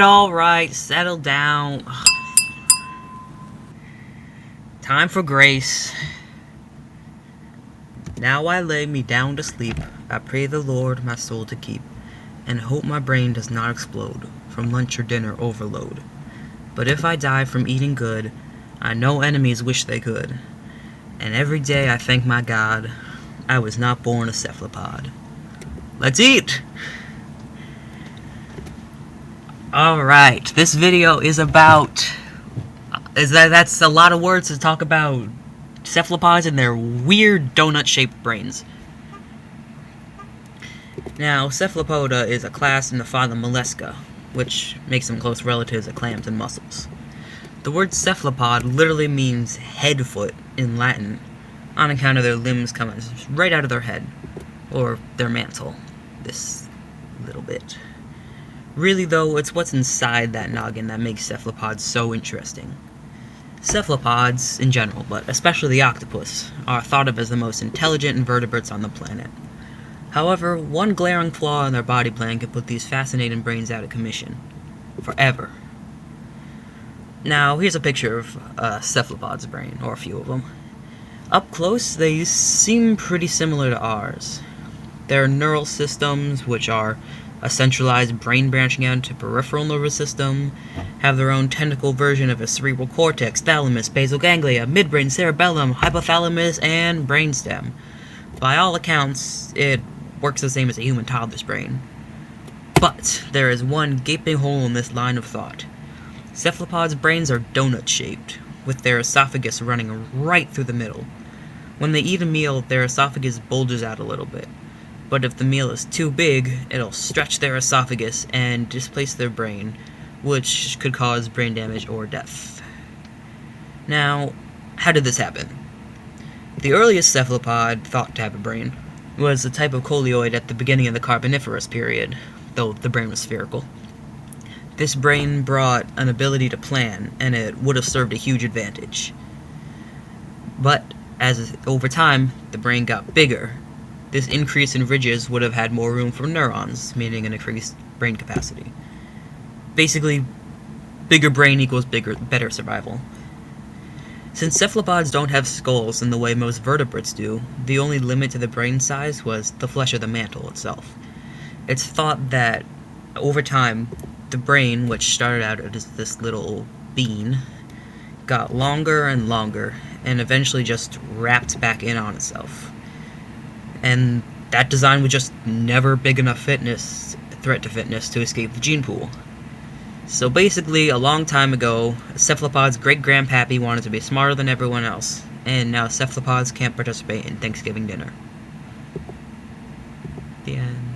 Alright, settle down. Time for grace. Now I lay me down to sleep. I pray the Lord my soul to keep, and hope my brain does not explode from lunch or dinner overload. But if I die from eating good, I know enemies wish they could. And every day I thank my God I was not born a cephalopod. Let's eat! Alright, this video is about... That's a lot of words to talk about cephalopods and their weird donut-shaped brains. Now, Cephalopoda is a class in the phylum Mollusca, which makes them close relatives of clams and mussels. The word cephalopod literally means head foot in Latin, on account of their limbs coming right out of their head, or their mantle, this little bit. Really though, it's what's inside that noggin that makes cephalopods so interesting. Cephalopods, in general, but especially the octopus, are thought of as the most intelligent invertebrates on the planet. However, one glaring flaw in their body plan can put these fascinating brains out of commission. Forever. Now, here's a picture of a cephalopod's brain, or a few of them. Up close, they seem pretty similar to ours. Their neural systems, which are a centralized brain branching out into peripheral nervous system, have their own tentacle version of a cerebral cortex, thalamus, basal ganglia, midbrain, cerebellum, hypothalamus, and brainstem. By all accounts, it works the same as a human toddler's brain. But there is one gaping hole in this line of thought. Cephalopods' brains are donut-shaped, with their esophagus running right through the middle. When they eat a meal, their esophagus bulges out a little bit. But if the meal is too big, it'll stretch their esophagus and displace their brain, which could cause brain damage or death. Now, how did this happen? The earliest cephalopod thought to have a brain was a type of coleoid at the beginning of the Carboniferous period, though the brain was spherical. This brain brought an ability to plan, and it would have served a huge advantage. But, as over time, the brain got bigger. This increase in ridges would have had more room for neurons, meaning an increased brain capacity. Basically, bigger brain equals better survival. Since cephalopods don't have skulls in the way most vertebrates do, the only limit to the brain size was the flesh of the mantle itself. It's thought that, over time, the brain, which started out as this little bean, got longer and longer, and eventually just wrapped back in on itself. And that design was just never big enough threat to fitness to escape the gene pool. So basically, a long time ago, a cephalopod's great-grandpappy wanted to be smarter than everyone else, and now cephalopods can't participate in Thanksgiving dinner. The end.